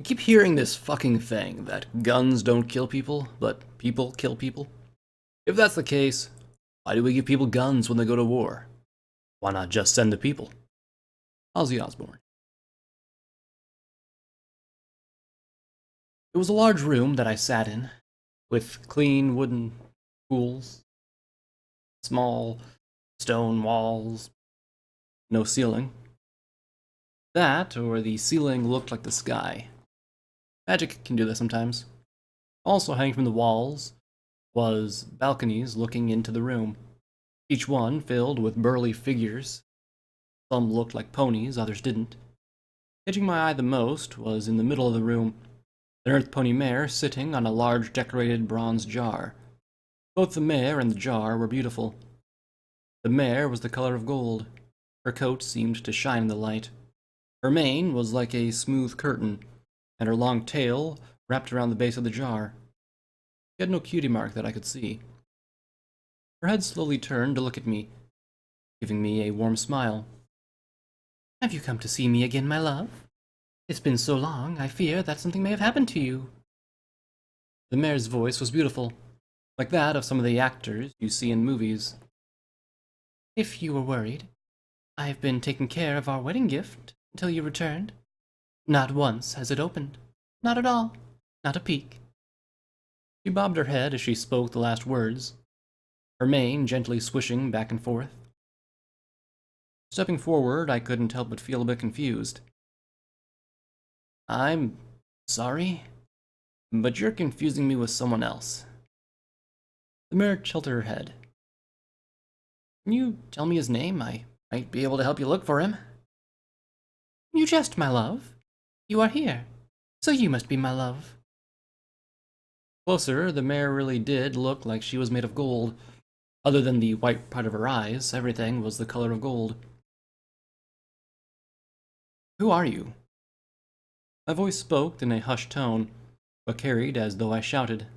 keep hearing this fucking thing that guns don't kill people, but people kill people. If that's the case, why do we give people guns when they go to war? Why not just send the people? Ozzy Osbourne. It was a large room that I sat in, with clean wooden stools, small stone walls, no ceiling. That, or the ceiling looked like the sky. Magic can do that sometimes. Also hanging from the walls was balconies looking into the room, each one filled with burly figures. Some looked like ponies, others didn't. Catching my eye the most was in the middle of the room, an earth pony mare sitting on a large decorated bronze jar. Both the mare and the jar were beautiful. The mare was the color of gold. Her coat seemed to shine in the light. Her mane was like a smooth curtain, and her long tail wrapped around the base of the jar. She had no cutie mark that I could see. Her head slowly turned to look at me, giving me a warm smile. "Have you come to see me again, my love? It's been so long, I fear that something may have happened to you." The mare's voice was beautiful, like that of some of the actors you see in movies. "If you were worried, I've been taking care of our wedding gift until you returned. Not once has it opened. Not at all. Not a peek." She bobbed her head as she spoke the last words, her mane gently swishing back and forth. Stepping forward, I couldn't help but feel a bit confused. "I'm sorry, but you're confusing me with someone else." The mare tilted her head. "Can you tell me his name? I might be able to help you look for him." "You jest, my love. You are here, so you must be my love." Closer, the mare really did look like she was made of gold. Other than the white part of her eyes, everything was the color of gold. "Who are you?" My voice spoke in a hushed tone, but carried as though I shouted.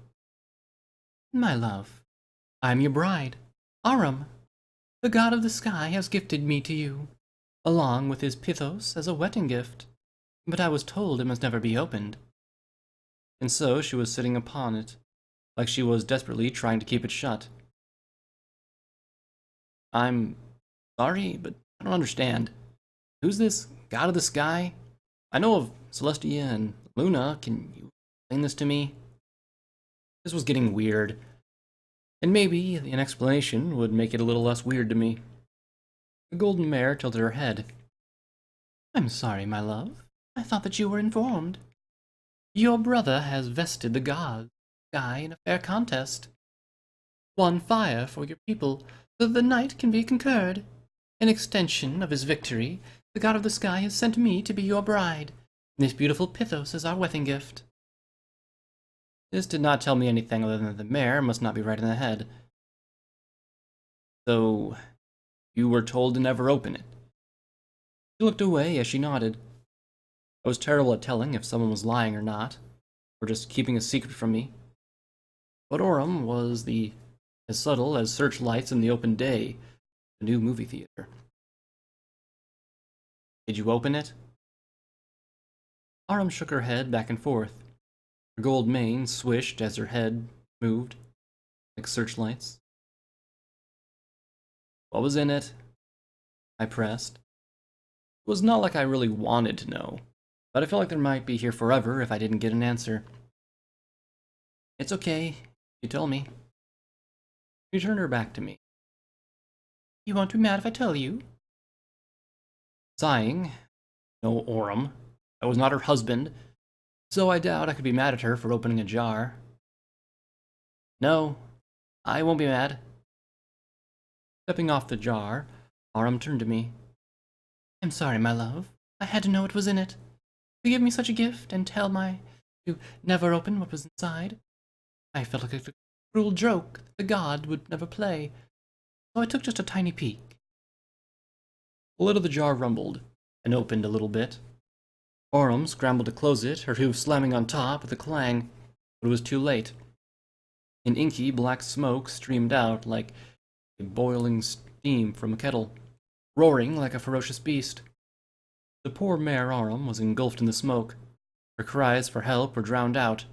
"My love, I'm your bride, Aram. The god of the sky has gifted me to you, along with his pithos as a wedding gift, but I was told it must never be opened." And so she was sitting upon it, like she was desperately trying to keep it shut. "I'm sorry, but I don't understand. Who's this god of the sky? I know of Celestia and Luna. Can you explain this to me?" This was getting weird, and maybe an explanation would make it a little less weird to me. The golden mare tilted her head. "I'm sorry, my love. I thought that you were informed. Your brother has vested the god sky in a fair contest. Won fire for your people, so that the night can be conquered. In extension of his victory, the god of the sky has sent me to be your bride, and this beautiful pithos is our wedding gift." This did not tell me anything other than that the mare must not be right in the head. "So, you were told to never open it?" She looked away as she nodded. I was terrible at telling if someone was lying or not, or just keeping a secret from me. But Orem was as subtle as searchlights in the open day, the new movie theater. "Did you open it?" Orem shook her head back and forth. Her gold mane swished as her head moved, like searchlights. "What was in it?" I pressed. It was not like I really wanted to know, but I felt like there might be here forever if I didn't get an answer. "It's okay, you tell me." She turned her back to me. "You won't be mad if I tell you?" Sighing, "No, Orem. I was not her husband, so I doubt I could be mad at her for opening a jar." "No, I won't be mad." Stepping off the jar, Orem turned to me. "I'm sorry, my love. I had to know what was in it. To give me such a gift and tell to never open what was inside. I felt like a cruel joke that the god would never play, so I took just a tiny peek." The lid of the jar rumbled, and opened a little bit. Orem scrambled to close it, her hoof slamming on top with a clang, but it was too late. An inky black smoke streamed out like a boiling steam from a kettle, roaring like a ferocious beast. The poor mare Orem was engulfed in the smoke. Her cries for help were drowned out.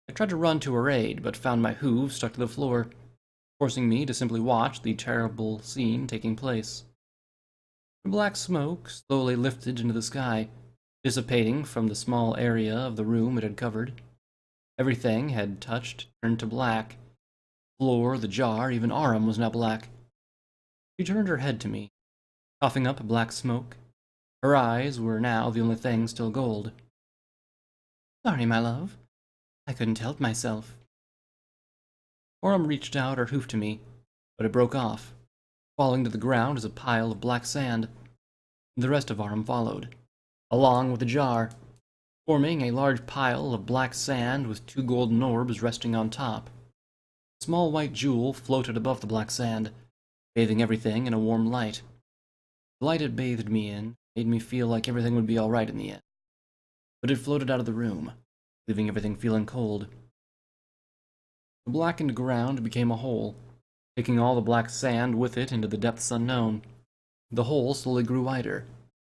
I tried to run to her aid, but found my hooves stuck to the floor, forcing me to simply watch the terrible scene taking place. The black smoke slowly lifted into the sky, dissipating from the small area of the room it had covered. Everything had touched turned to black. The floor, the jar, even Aram was now black. She turned her head to me, coughing up black smoke. Her eyes were now the only thing still gold. "Sorry, my love. I couldn't help myself." Aram reached out her hoof to me, but it broke off, falling to the ground as a pile of black sand. The rest of Aram followed, along with the jar, forming a large pile of black sand with 2 golden orbs resting on top. A small white jewel floated above the black sand, bathing everything in a warm light. The light it bathed me in made me feel like everything would be alright in the end. But it floated out of the room, leaving everything feeling cold. The blackened ground became a hole, taking all the black sand with it into the depths unknown. The hole slowly grew wider,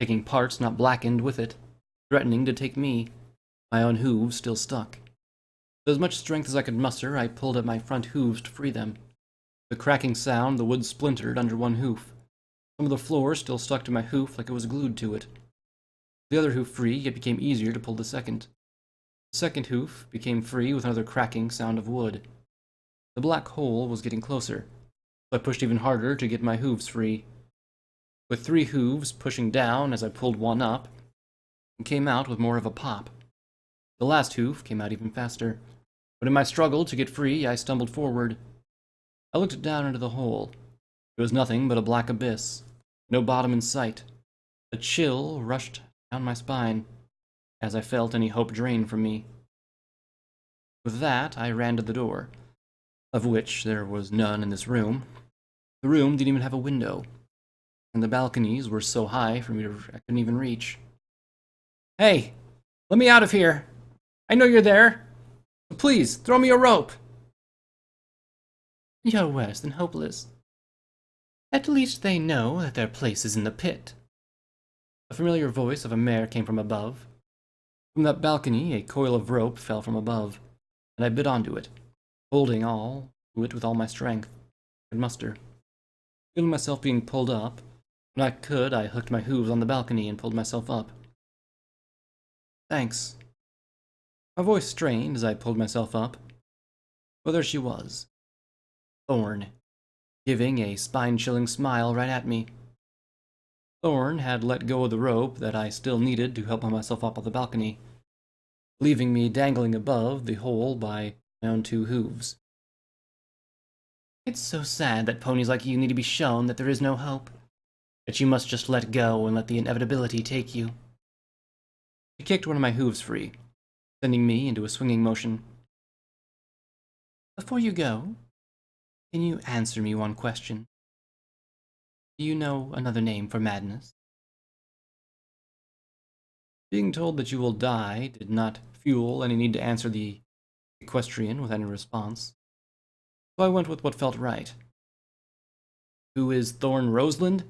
taking parts not blackened with it, threatening to take me, my own hooves still stuck. With as much strength as I could muster, I pulled at my front hooves to free them. With a cracking sound, the wood splintered under one hoof. Some of the floor still stuck to my hoof like it was glued to it. The other hoof free, it became easier to pull the second. The second hoof became free with another cracking sound of wood. The black hole was getting closer, so I pushed even harder to get my hooves free. With 3 hooves pushing down as I pulled one up, and came out with more of a pop. The last hoof came out even faster, but in my struggle to get free, I stumbled forward. I looked down into the hole. It was nothing but a black abyss, no bottom in sight. A chill rushed down my spine as I felt any hope drained from me. With that, I ran to the door, of which there was none in this room. The room didn't even have a window, and the balconies were so high for me I couldn't even reach. "Hey, let me out of here! I know you're there! So please, throw me a rope!" "You're worse than hopeless. At least they know that their place is in the pit." The familiar voice of a mare came from above. From that balcony, a coil of rope fell from above, and I bit onto it, holding to it with all my strength I could muster. Feeling myself being pulled up, when I could, I hooked my hooves on the balcony and pulled myself up. "Thanks." My voice strained as I pulled myself up. But there she was, Thorn, giving a spine-chilling smile right at me. Thorn had let go of the rope that I still needed to help myself up on the balcony, leaving me dangling above the hole by my own 2 hooves. "It's so sad that ponies like you need to be shown that there is no hope, that you must just let go and let the inevitability take you." She kicked one of my hooves free, sending me into a swinging motion. "Before you go, can you answer me one question? Do you know another name for madness?" Being told that you will die did not fuel any need to answer the equestrian with any response, so I went with what felt right. "Who is Thorn Roseland?"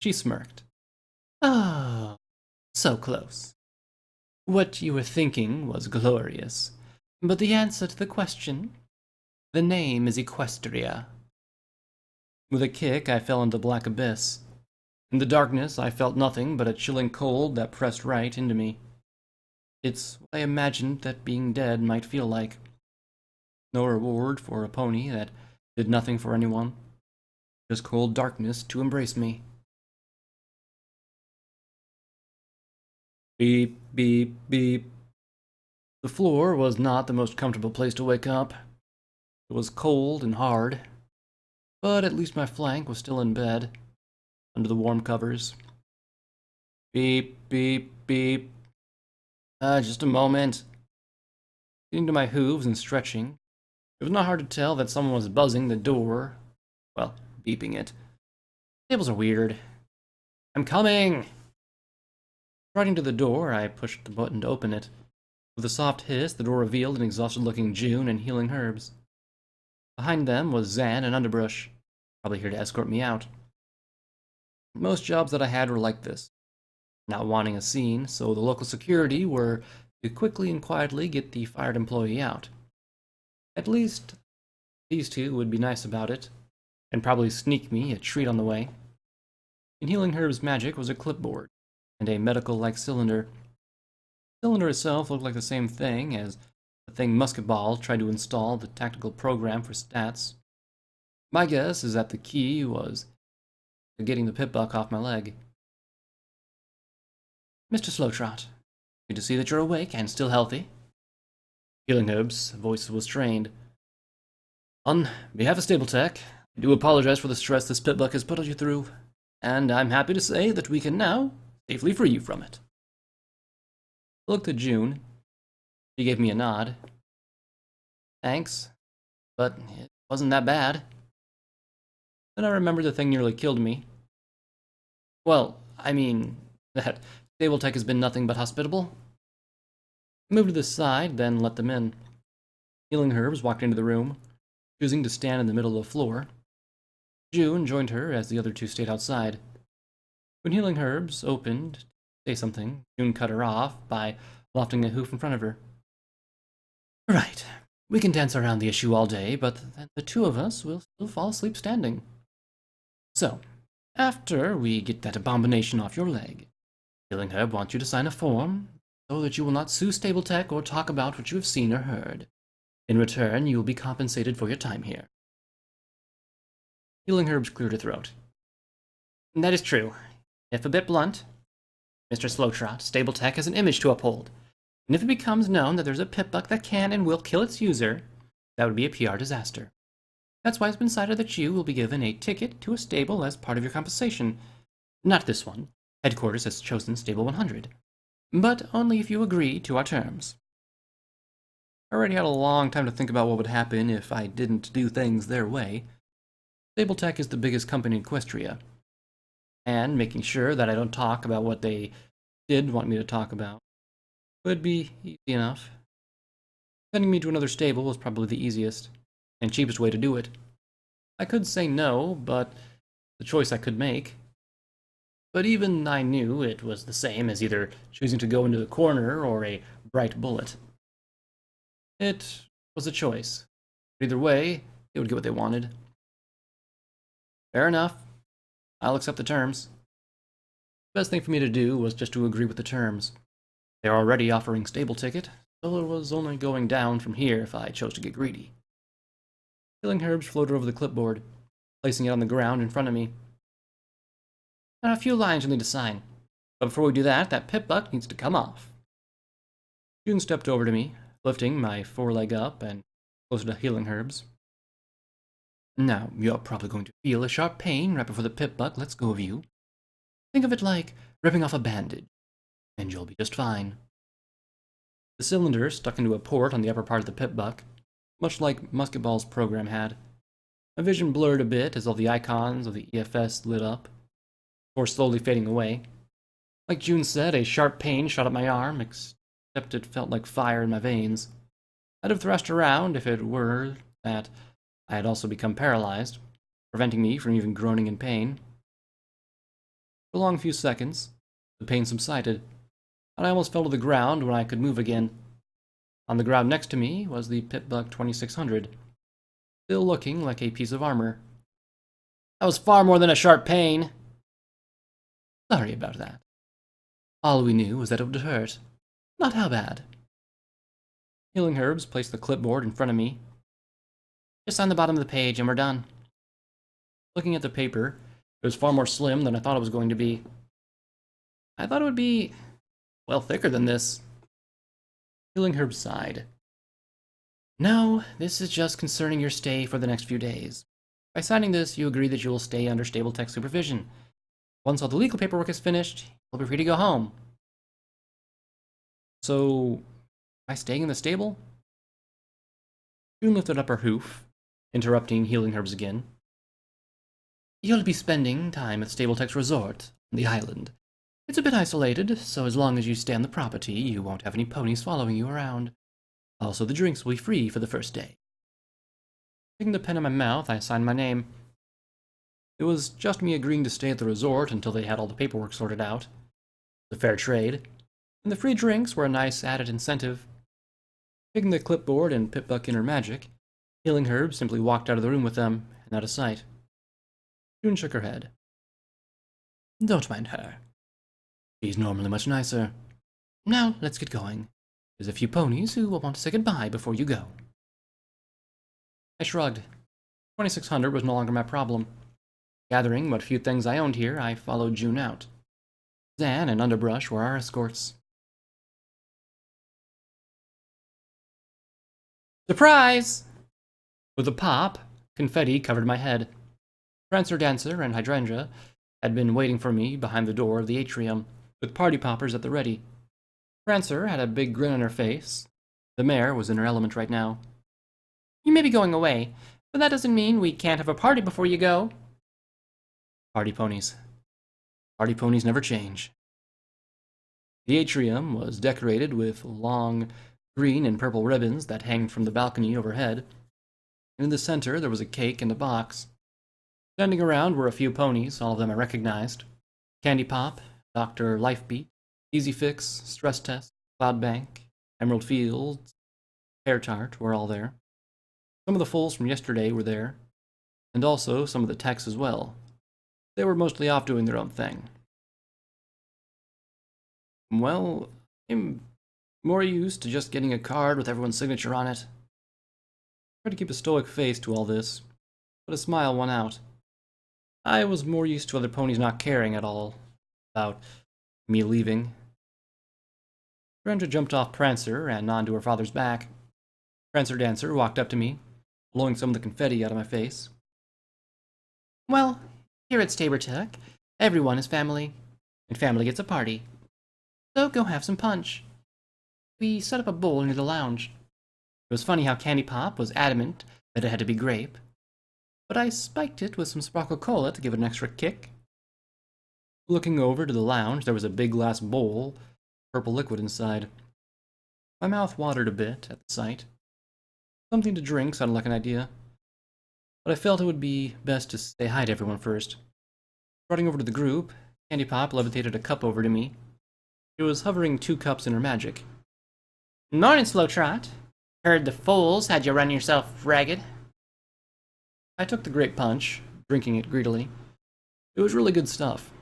She smirked. "Oh, so close. What you were thinking was glorious, but the answer to the question? The name is Equestria." With a kick, I fell into the black abyss. In the darkness, I felt nothing but a chilling cold that pressed right into me. It's what I imagined that being dead might feel like. No reward for a pony that did nothing for anyone. Just cold darkness to embrace me. Beep, beep, beep. The floor was not the most comfortable place to wake up. It was cold and hard, but at least my flank was still in bed, under the warm covers. Beep, beep, beep. Just a moment. Getting to my hooves and stretching, it was not hard to tell that someone was buzzing the door. Well, beeping it. Tables are weird. "I'm coming!" Striding to the door, I pushed the button to open it. With a soft hiss, the door revealed an exhausted-looking June and healing herbs. Behind them was Zan and Underbrush, probably here to escort me out. Most jobs that I had were like this. not wanting a scene, so the local security were to quickly and quietly get the fired employee out. At least these two would be nice about it, and probably sneak me a treat on the way. In Healing Herb's magic was a clipboard, and a medical-like cylinder. The cylinder itself looked like the same thing as the thing Musket Ball tried to install the tactical program for stats. My guess is that the key was getting the pip-buck off my leg. Mr. Slowtrot, good to see that you're awake and still healthy. Healing Herb's voice was strained. On behalf of Stable-Tec, I do apologize for the stress this pip-buck has put you through, and I'm happy to say that we can now safely free you from it. I looked at June. She gave me a nod. Thanks, but it wasn't that bad. Then I remembered the thing nearly killed me. Well, I mean, that Stable-Tec has been nothing but hospitable. I moved to the side, then let them in. Healing Herbs walked into the room, choosing to stand in the middle of the floor. June joined her as the other two stayed outside. When Healing Herbs opened to say something, June cut her off by lofting a hoof in front of her. Right, we can dance around the issue all day, but then the two of us will still fall asleep standing. So, after we get that abomination off your leg, Healing Herb wants you to sign a form so that you will not sue Stable-Tec or talk about what you have seen or heard. In return, you will be compensated for your time here. Healing Herbs cleared her throat. That is true. If a bit blunt, Mr. Slowtrot, Stable-Tec has an image to uphold. And if it becomes known that there's a pip-buck that can and will kill its user, that would be a PR disaster. That's why it's been decided that you will be given a ticket to a stable as part of your compensation. Not this one. Headquarters has chosen Stable 100. But only if you agree to our terms. I already had a long time to think about what would happen if I didn't do things their way. Stable-Tec is the biggest company in Equestria, and making sure that I don't talk about what they did want me to talk about would be easy enough. Sending me to another stable was probably the easiest and cheapest way to do it. I could say no, but the choice I could make. But even I knew it was the same as either choosing to go into the corner or a bright bullet. It was a choice. Either way, they would get what they wanted. Fair enough. I'll accept the terms. The best thing for me to do was just to agree with the terms. They are already offering stable ticket, so it was only going down from here if I chose to get greedy. Healing Herbs floated over the clipboard, placing it on the ground in front of me. There are a few lines you'll need to sign, but before we do that, that pip-buck needs to come off. June stepped over to me, lifting my foreleg up and closer to Healing Herbs. Now, you're probably going to feel a sharp pain right before the pip-buck lets go of you. Think of it like ripping off a bandage, and you'll be just fine. The cylinder stuck into a port on the upper part of the pip-buck, much like Musket Ball's program had. My vision blurred a bit as all the icons of the EFS lit up, before slowly fading away. Like June said, a sharp pain shot up my arm, except it felt like fire in my veins. I'd have thrashed around if it were that I had also become paralyzed, preventing me from even groaning in pain. For a long few seconds, the pain subsided, and I almost fell to the ground when I could move again. On the ground next to me was the pip-buck 2600, still looking like a piece of armor. That was far more than a sharp pain. Sorry about that. All we knew was that it would hurt. Not how bad. Healing Herbs placed the clipboard in front of me. Just sign the bottom of the page and we're done. Looking at the paper, it was far more slim than I thought it was going to be. I thought it would be, well, thicker than this. Healing Herb sighed. No, this is just concerning your stay for the next few days. By signing this, you agree that you will stay under Stable-Tec supervision. Once all the legal paperwork is finished, you'll be free to go home. So, am I staying in the stable? June lifted up her hoof, interrupting Healing Herbs again. You'll be spending time at Stable-Tec's resort on the island. It's a bit isolated, so as long as you stay on the property, you won't have any ponies following you around. Also, the drinks will be free for the first day. Taking the pen in my mouth, I signed my name. It was just me agreeing to stay at the resort until they had all the paperwork sorted out. The fair trade, and the free drinks were a nice added incentive. Taking the clipboard and Pip-Buck Inner Magic, Healing Herb simply walked out of the room with them and out of sight. June shook her head. Don't mind her. She's normally much nicer. Now, let's get going. There's a few ponies who will want to say goodbye before you go. I shrugged. 2600 was no longer my problem. Gathering what few things I owned here, I followed June out. Zan and Underbrush were our escorts. Surprise! With a pop, confetti covered my head. Prancer Dancer and Hydrangea had been waiting for me behind the door of the atrium, with party poppers at the ready. Prancer had a big grin on her face. The mare was in her element right now. You may be going away, but that doesn't mean we can't have a party before you go. Party ponies. Party ponies never change. The atrium was decorated with long green and purple ribbons that hanged from the balcony overhead. And in the center there was a cake and a box. Standing around were a few ponies, all of them I recognized. Candy Pop, Dr. Lifebeat, Easy Fix, Stress Test, Cloudbank, Emerald Fields, Pear Tart were all there. Some of the foals from yesterday were there, and also some of the techs as well. They were mostly off doing their own thing. Well, I'm more used to just getting a card with everyone's signature on it. I tried to keep a stoic face to all this, but a smile won out. I was more used to other ponies not caring at all about me leaving. Hydrangea jumped off Prancer and onto her father's back. Prancer Dancer walked up to me, blowing some of the confetti out of my face. Well, here at Stable-Tec, everyone is family, and family gets a party. So go have some punch. We set up a bowl near the lounge. It was funny how Candy Pop was adamant that it had to be grape, but I spiked it with some Sparkle Cola to give it an extra kick. Looking over to the lounge, there was a big glass bowl, purple liquid inside. My mouth watered a bit at the sight. Something to drink sounded like an idea, but I felt it would be best to say hi to everyone first. Running over to the group, Candy Pop levitated a cup over to me. She was hovering 2 cups in her magic. Morning, Slow Trot. Heard the foals had you run yourself ragged. I took the grape punch, drinking it greedily. It was really good stuff.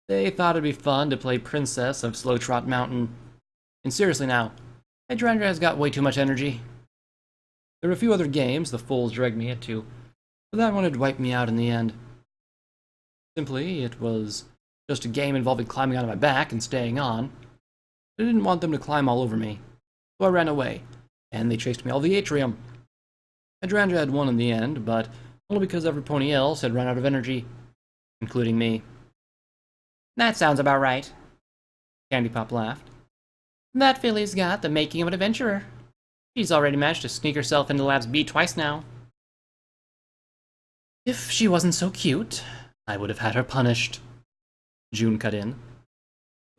They thought it'd be fun to play Princess of Slow Trot Mountain. And seriously now, Hydrangea has got way too much energy. There were a few other games the fools dragged me into, but that one had wiped me out in the end. Simply, it was just a game involving climbing onto my back and staying on. I didn't want them to climb all over me, so I ran away, and they chased me all the atrium. Hydrangea had won in the end, but only because every pony else had run out of energy, including me. That sounds about right. Candy Pop laughed. That filly's got the making of an adventurer. She's already managed to sneak herself into Labs B twice now. If she wasn't so cute, I would have had her punished. June cut in.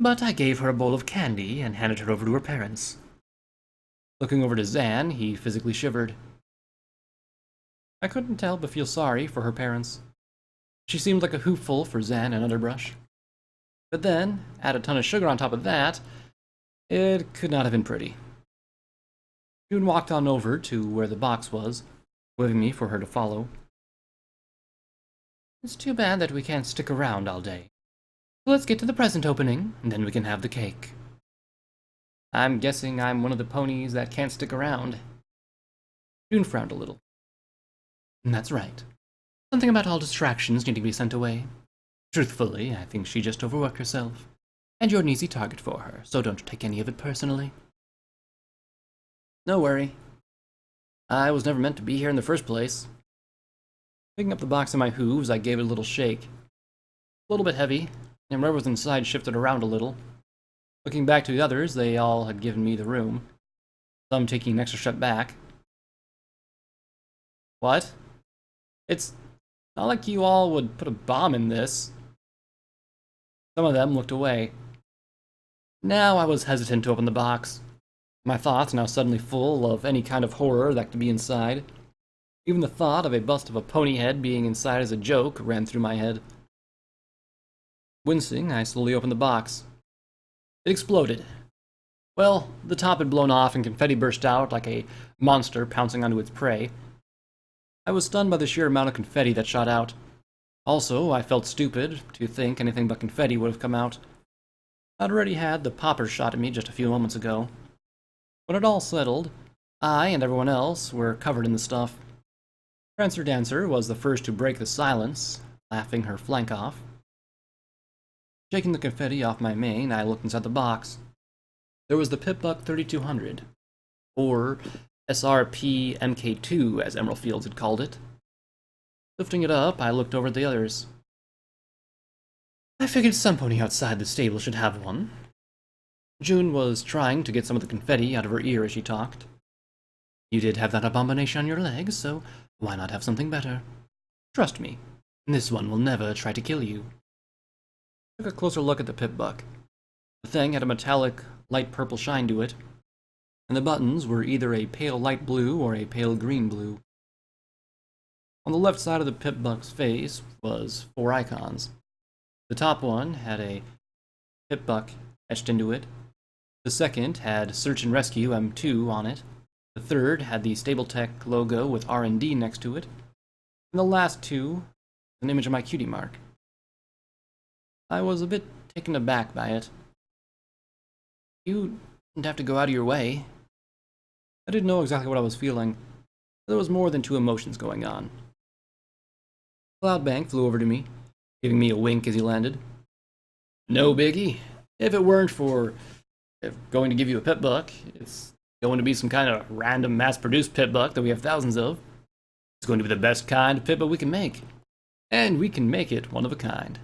But I gave her a bowl of candy and handed her over to her parents. Looking over to Zan, he physically shivered. I couldn't help but feel sorry for her parents. She seemed like a hoopful for Zan and Underbrush. But then, add a ton of sugar on top of that, it could not have been pretty. June walked on over to where the box was, waving me for her to follow. It's too bad that we can't stick around all day. So let's get to the present opening, and then we can have the cake. I'm guessing I'm one of the ponies that can't stick around. June frowned a little. That's right. Something about all distractions needing to be sent away. Truthfully, I think she just overworked herself. And you're an easy target for her, so don't take any of it personally. No worry. I was never meant to be here in the first place. Picking up the box in my hooves, I gave it a little shake. A little bit heavy, and whatever was inside shifted around a little. Looking back to the others, they all had given me the room, some taking an extra step back. What? It's not like you all would put a bomb in this. Some of them looked away. Now I was hesitant to open the box. My thoughts now suddenly full of any kind of horror that could be inside. Even the thought of a bust of a pony head being inside as a joke ran through my head. Wincing, I slowly opened the box. It exploded. Well, the top had blown off and confetti burst out like a monster pouncing onto its prey. I was stunned by the sheer amount of confetti that shot out. Also, I felt stupid to think anything but confetti would have come out. I'd already had the popper shot at me just a few moments ago. When it all settled, I and everyone else were covered in the stuff. Prancer Dancer was the first to break the silence, laughing her flank off. Shaking the confetti off my mane, I looked inside the box. There was the Pip-Buck 3200, or SRP MK2 as Emerald Fields had called it. Lifting it up, I looked over at the others. I figured some pony outside the stable should have one. June was trying to get some of the confetti out of her ear as she talked. You did have that abomination on your legs, so why not have something better? Trust me, this one will never try to kill you. I took a closer look at the Pip-Buck. The thing had a metallic, light purple shine to it, and the buttons were either a pale light blue or a pale green blue. On the left side of the Pip-Buck's face was 4 icons. The top one had a Pip-Buck etched into it. The second had Search and Rescue M2 on it. The third had the Stable-Tec logo with R&D next to it. And the last two, an image of my cutie mark. I was a bit taken aback by it. You didn't have to go out of your way. I didn't know exactly what I was feeling. There was more than two emotions going on. Cloudbank flew over to me, giving me a wink as he landed. No biggie. If it weren't for going to give you a Pip-Buck, it's going to be some kind of random mass-produced Pip-Buck that we have thousands of. It's going to be the best kind of Pip-Buck we can make. And we can make it one of a kind.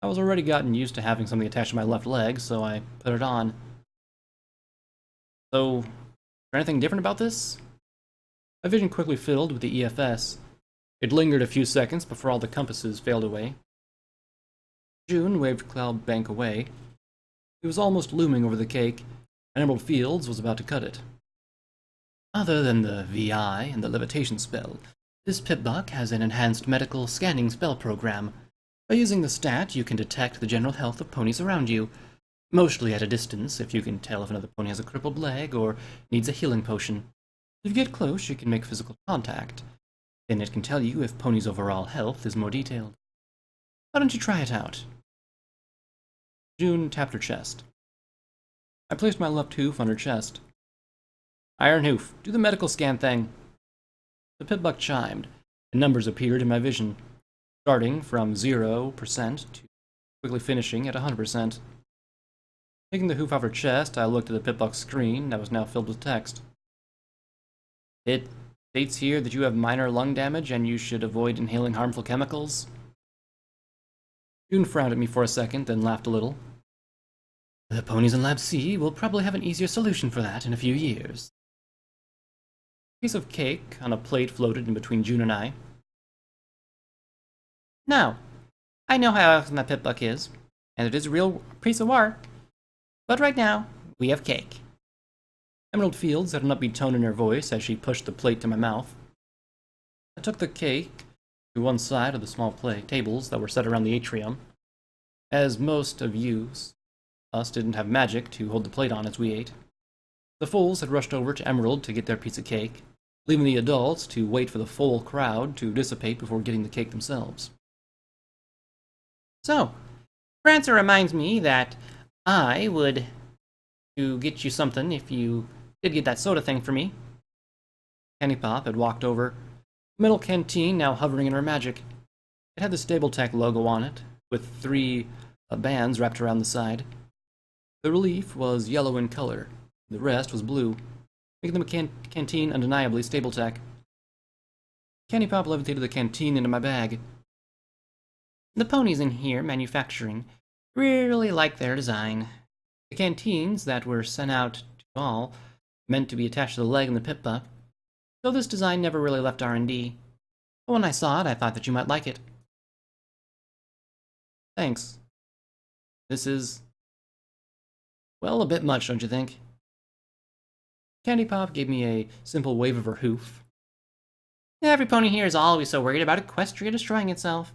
I was already gotten used to having something attached to my left leg, so I put it on. So, is there anything different about this? My vision quickly filled with the EFS. It lingered a few seconds before all the compasses failed away. June waved Cloudbank away. He was almost looming over the cake, and Emerald Fields was about to cut it. Other than the VI and the levitation spell, this Pip-Buck has an enhanced medical scanning spell program. By using the stat, you can detect the general health of ponies around you, mostly at a distance if you can tell if another pony has a crippled leg or needs a healing potion. If you get close, you can make physical contact. Then it can tell you if pony's overall health is more detailed. Why don't you try it out? June tapped her chest. I placed my left hoof on her chest. Iron Hoof, do the medical scan thing. The Pip-Buck chimed, and numbers appeared in my vision, starting from 0% to quickly finishing at 100%. Taking the hoof off her chest, I looked at the Pip-Buck's screen that was now filled with text. It states here that you have minor lung damage and you should avoid inhaling harmful chemicals. June frowned at me for a second, then laughed a little. The ponies in Lab C will probably have an easier solution for that in a few years. A piece of cake on a plate floated in between June and I. Now, I know how awesome that Pip-Buck is, and it is a real piece of work, but right now, we have cake. Emerald Fields had an upbeat tone in her voice as she pushed the plate to my mouth. I took the cake to one side of the small tables that were set around the atrium. As most of us didn't have magic to hold the plate on as we ate. The foals had rushed over to Emerald to get their piece of cake, leaving the adults to wait for the full crowd to dissipate before getting the cake themselves. So, Prancer reminds me that I would to get you something if you did get that soda thing for me. Candy Pop had walked over, a metal canteen now hovering in her magic. It had the Stable-Tec logo on it, with 3 bands wrapped around the side. The relief was yellow in color, the rest was blue, making the canteen undeniably Stable-Tec. Candy Pop levitated the canteen into my bag. The ponies in here, manufacturing, really like their design. The canteens that were sent out to all, meant to be attached to the leg and the Pip-Buck, so this design never really left R&D. But when I saw it, I thought that you might like it. Thanks. This is, well, a bit much, don't you think? Candy Pop gave me a simple wave of her hoof. Every pony here is always so worried about Equestria destroying itself.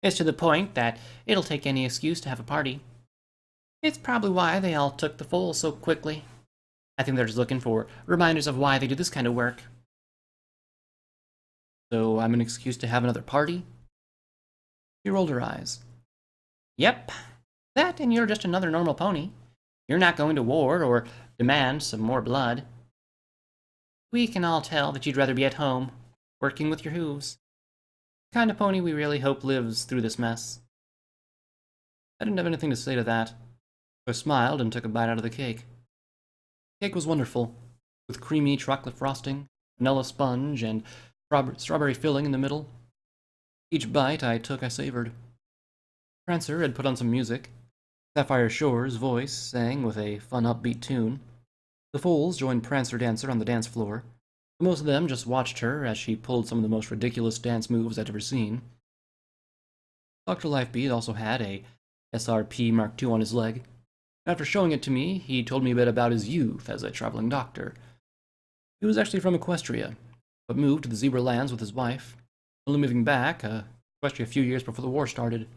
It's to the point that it'll take any excuse to have a party. It's probably why they all took the foal so quickly. I think they're just looking for reminders of why they do this kind of work. So I'm an excuse to have another party? She rolled her eyes. Yep. That and you're just another normal pony. You're not going to war or demand some more blood. We can all tell that you'd rather be at home, working with your hooves. The kind of pony we really hope lives through this mess. I didn't have anything to say to that. I smiled and took a bite out of the cake. The cake was wonderful, with creamy chocolate frosting, vanilla sponge, and strawberry filling in the middle. Each bite I took I savored. Prancer had put on some music. Sapphire Shore's voice sang with a fun upbeat tune. The foals joined Prancer Dancer on the dance floor, but most of them just watched her as she pulled some of the most ridiculous dance moves I'd ever seen. Dr. Lifebeat also had a SRP Mark II on his leg. After showing it to me, he told me a bit about his youth as a traveling doctor. He was actually from Equestria, but moved to the Zebra Lands with his wife, only moving back Equestria a few years before the war started.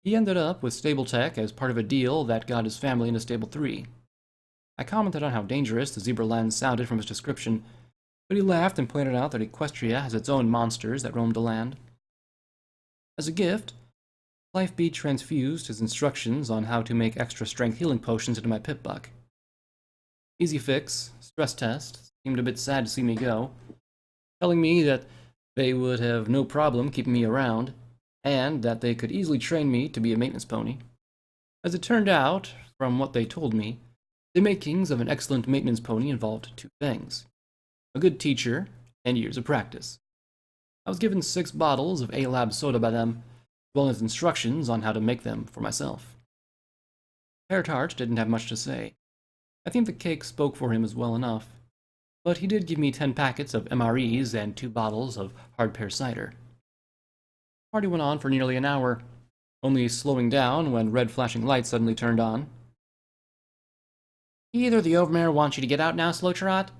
He ended up with Stable-Tec as part of a deal that got his family into Stable 3. I commented on how dangerous the Zebra Lands sounded from his description, but he laughed and pointed out that Equestria has its own monsters that roam the land. As a gift, Lifebeat transfused his instructions on how to make extra strength healing potions into my pip-buck. Easy Fix, stress test, seemed a bit sad to see me go, telling me that they would have no problem keeping me around, and that they could easily train me to be a maintenance pony. As it turned out, from what they told me, the makings of an excellent maintenance pony involved two things: a good teacher and years of practice. I was given 6 bottles of A-Lab soda by them, as well as instructions on how to make them for myself. Pear Tart didn't have much to say. I think the cake spoke for him as well enough, but he did give me 10 packets of MREs and 2 bottles of hard pear cider. The party went on for nearly an hour, only slowing down when red flashing lights suddenly turned on. Either the Overmare wants you to get out now, Slow Trot,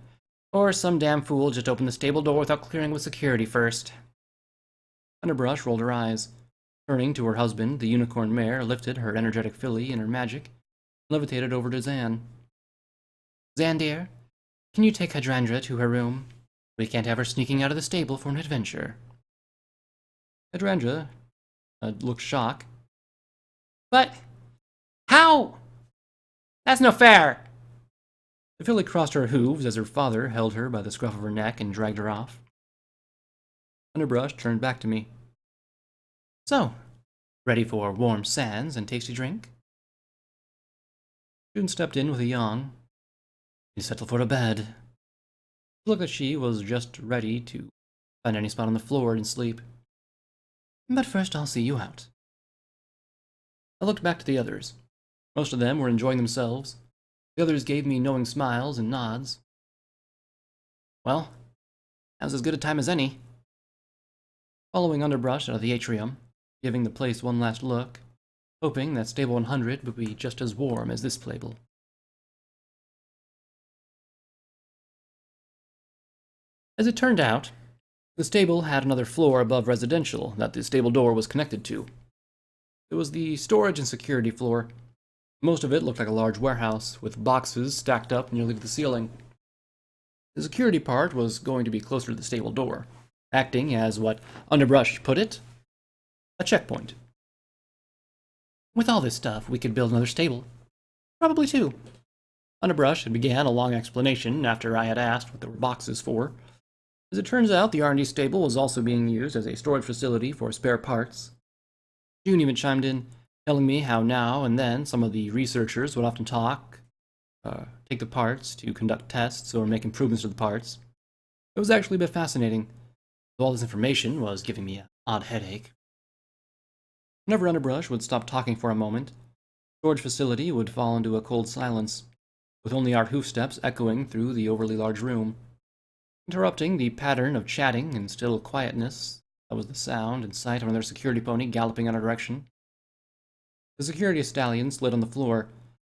or some damn fool just opened the stable door without clearing with security first. Underbrush rolled her eyes. Turning to her husband, the unicorn mare lifted her energetic filly in her magic, and levitated over to Zan. Zan, dear, can you take Hydrangea to her room? We can't have her sneaking out of the stable for an adventure. Hydrangea looked shocked. But how? That's no fair! The filly crossed her hooves as her father held her by the scruff of her neck and dragged her off. Underbrush turned back to me. So, ready for warm sands and tasty drink? June stepped in with a yawn. You settled for a bed. It looked like she was just ready to find any spot on the floor and sleep. But first I'll see you out. I looked back to the others. Most of them were enjoying themselves. The others gave me knowing smiles and nods. Well, that was as good a time as any. Following Underbrush out of the atrium, giving the place one last look, hoping that Stable 100 would be just as warm as this stable. As it turned out, the stable had another floor above residential that the stable door was connected to. It was the storage and security floor. Most of it looked like a large warehouse, with boxes stacked up nearly to the ceiling. The security part was going to be closer to the stable door, acting as what Underbrush put it, a checkpoint. With all this stuff, we could build another stable. Probably 2. Underbrush began a long explanation after I had asked what there were boxes for. As it turns out, the R&D stable was also being used as a storage facility for spare parts. June even chimed in, telling me how now and then some of the researchers would often take the parts to conduct tests or make improvements to the parts. It was actually a bit fascinating. All this information was giving me an odd headache. Whenever Underbrush would stop talking for a moment, the storage facility would fall into a cold silence, with only our hoof steps echoing through the overly large room, interrupting the pattern of chatting and still quietness. That was the sound and sight of another security pony galloping in our direction. The security stallion slid on the floor,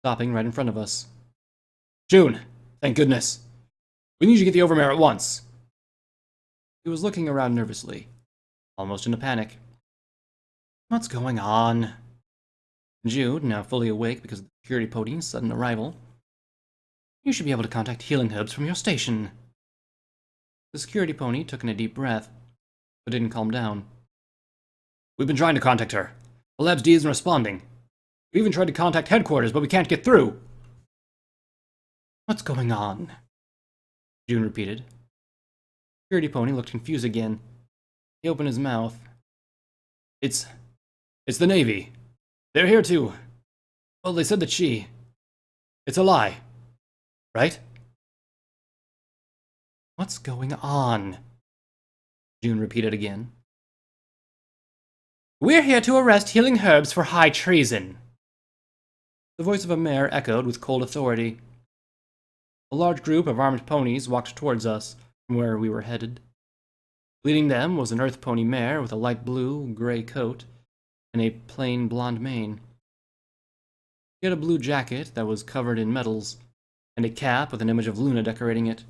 stopping right in front of us. June, thank goodness. We need you to get the Overmare at once. He was looking around nervously, almost in a panic. What's going on? Jude, now fully awake because of the security pony's sudden arrival. You should be able to contact healing hubs from your station. The security pony took in a deep breath, but didn't calm down. We've been trying to contact her. The Labs D isn't responding. We even tried to contact headquarters, but we can't get through. What's going on? June repeated. The security pony looked confused again. He opened his mouth. It's the Navy. They're here too. Well, they said that it's a lie. Right? What's going on? June repeated again. We're here to arrest Healing Herbs for high treason. The voice of a mare echoed with cold authority. A large group of armed ponies walked towards us from where we were headed. Leading them was an earth pony mare with a light blue-gray coat and a plain blonde mane. She had a blue jacket that was covered in medals, and a cap with an image of Luna decorating it.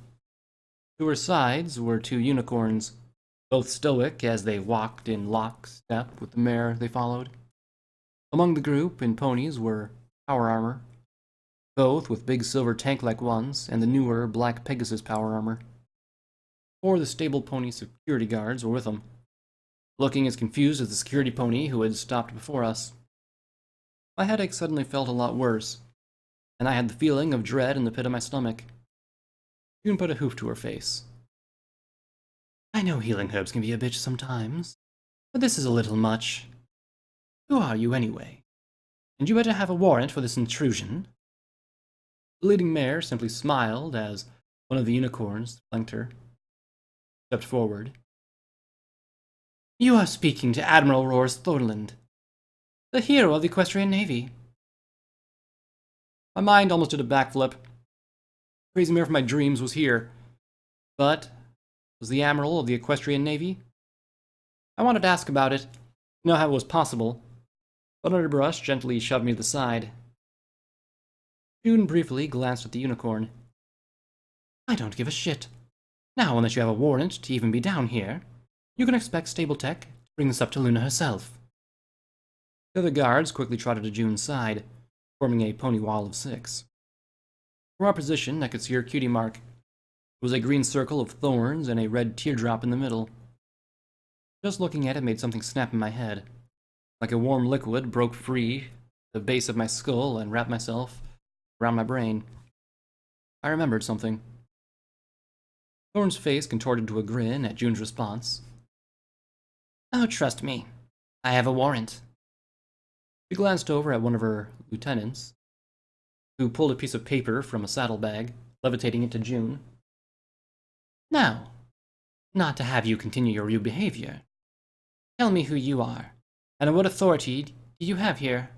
To her sides were two unicorns, both stoic as they walked in lockstep with the mare they followed. Among the group in ponies were power armor, both with big silver tank-like ones, and the newer black Pegasus power armor. 4 of the stable pony security guards were with them, looking as confused as the security pony who had stopped before us. My headache suddenly felt a lot worse, and I had the feeling of dread in the pit of my stomach. June put a hoof to her face. I know healing herbs can be a bitch sometimes, but this is a little much. Who are you anyway? And you better have a warrant for this intrusion. The leading mare simply smiled as one of the unicorns flanked her, stepped forward. You are speaking to Admiral Roars Thorland, the hero of the Equestrian Navy. My mind almost did a backflip. Crazy mare from my dreams was here. But was the Admiral of the Equestrian Navy? I wanted to ask about it, to know how it was possible, but Underbrush gently shoved me to the side. June briefly glanced at the unicorn. I don't give a shit. Now, unless you have a warrant to even be down here, you can expect Stable-Tec to bring this up to Luna herself. The other guards quickly trotted to June's side, forming a pony wall of 6. From our position, I could see her cutie mark. It was a green circle of thorns and a red teardrop in the middle. Just looking at it made something snap in my head. Like a warm liquid broke free the base of my skull and wrapped myself around my brain. I remembered something. Thorn's face contorted to a grin at June's response. Oh, trust me. I have a warrant. She glanced over at one of her lieutenants, who pulled a piece of paper from a saddlebag, levitating it to June. Now, not to have you continue your rude behavior, tell me who you are, and what authority do you have here?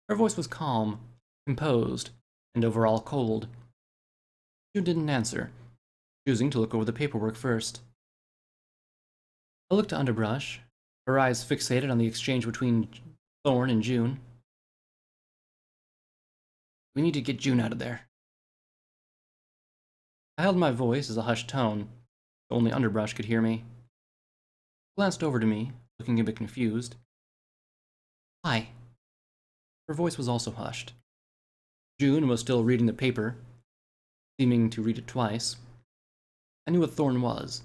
Her voice was calm, composed, and overall cold. June didn't answer, choosing to look over the paperwork first. I looked at Underbrush, her eyes fixated on the exchange between Thorn and June. We need to get June out of there. I held my voice as a hushed tone, so only Underbrush could hear me. She glanced over to me, looking a bit confused. Why? Her voice was also hushed. June was still reading the paper, seeming to read it twice. I knew what Thorn was,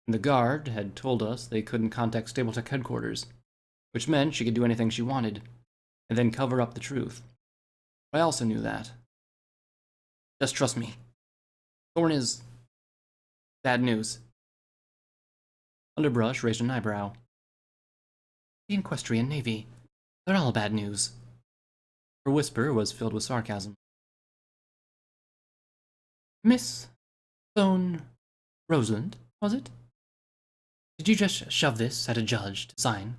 and the guard had told us they couldn't contact Stable-Tec headquarters, which meant she could do anything she wanted, and then cover up the truth. I also knew that. Just trust me. Thorn is bad news. Underbrush raised an eyebrow. The Equestrian Navy. They're all bad news. Her whisper was filled with sarcasm. Miss Thorn Roseland, was it? Did you just shove this at a judge to sign?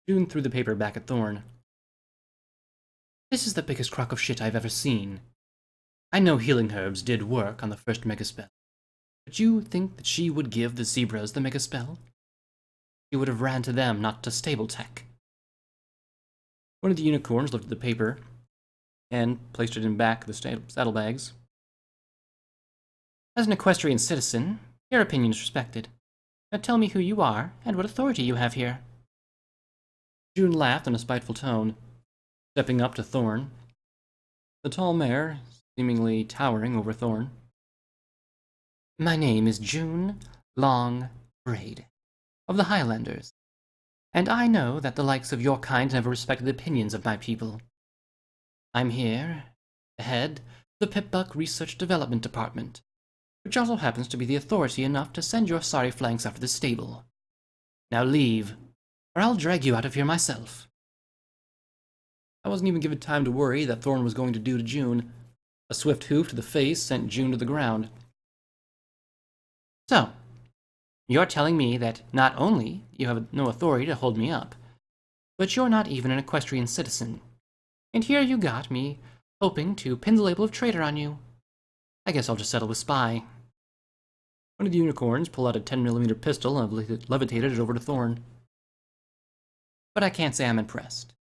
June threw the paper back at Thorn. This is the biggest crock of shit I've ever seen. I know healing herbs did work on the first megaspell, but you think that she would give the zebras the megaspell? She would have ran to them, not to Stable-Tec. One of the unicorns looked at the paper and placed it in back of the saddlebags. As an equestrian citizen, your opinion is respected. Now tell me who you are and what authority you have here. June laughed in a spiteful tone, stepping up to Thorn, the tall mare seemingly towering over Thorn. My name is June Long-Braid, of the Highlanders, and I know that the likes of your kind never respected the opinions of my people. I'm here, head of the Pip-Buck Research Development Department, which also happens to be the authority enough to send your sorry flanks after the stable. Now leave, or I'll drag you out of here myself. I wasn't even given time to worry that Thorn was going to do to June. A swift hoof to the face sent June to the ground. So, you're telling me that not only you have no authority to hold me up, but you're not even an equestrian citizen. And here you got me, hoping to pin the label of traitor on you. I guess I'll just settle with spy. One of the unicorns pulled out a 10mm pistol and levitated it over to Thorn. But I can't say I'm impressed.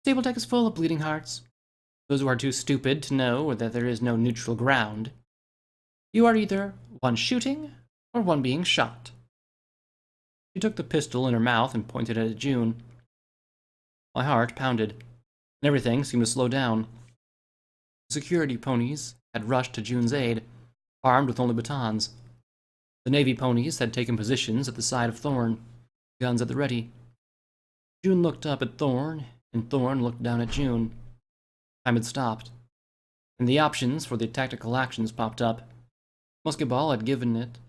Stable-Tec is full of bleeding hearts, those who are too stupid to know that there is no neutral ground. You are either one shooting or one being shot. She took the pistol in her mouth and pointed it at June. My heart pounded, and everything seemed to slow down. The security ponies had rushed to June's aid, armed with only batons. The navy ponies had taken positions at the side of Thorn, guns at the ready. June looked up at Thorn, and Thorn looked down at June. Time had stopped, and the options for the tactical actions popped up. Musketball had given it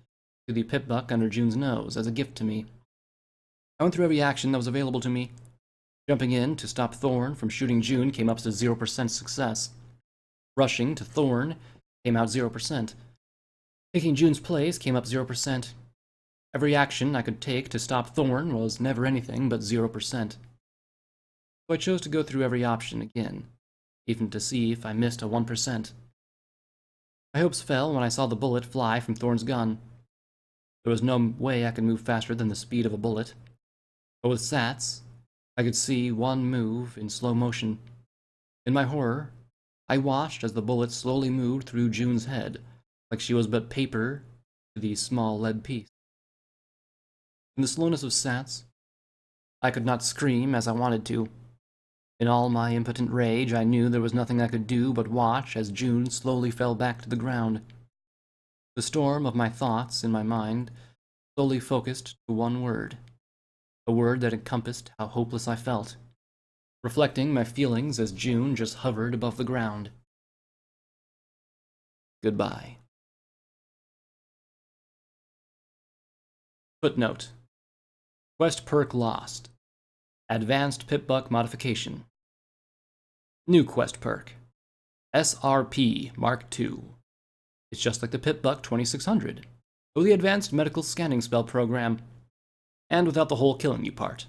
to the Pip-Buck under June's nose as a gift to me. I went through every action that was available to me. Jumping in to stop Thorn from shooting June came up to 0% success. Rushing to Thorn came out 0%. Taking June's place came up 0%. Every action I could take to stop Thorn was never anything but 0%. So I chose to go through every option again, even to see if I missed a 1%. My hopes fell when I saw the bullet fly from Thorn's gun. There was no way I could move faster than the speed of a bullet. But with Sats, I could see one move in slow motion. In my horror, I watched as the bullet slowly moved through June's head, like she was but paper to the small lead piece. In the slowness of Sats, I could not scream as I wanted to. In all my impotent rage, I knew there was nothing I could do but watch as June slowly fell back to the ground. The storm of my thoughts in my mind slowly focused to one word, a word that encompassed how hopeless I felt, reflecting my feelings as June just hovered above the ground. Goodbye. Footnote: Quest perk lost. Advanced Pip-Buck modification. New quest perk. SRP Mark II. It's just like the Pip-Buck 2600, with the advanced medical scanning spell program, and without the whole killing you part.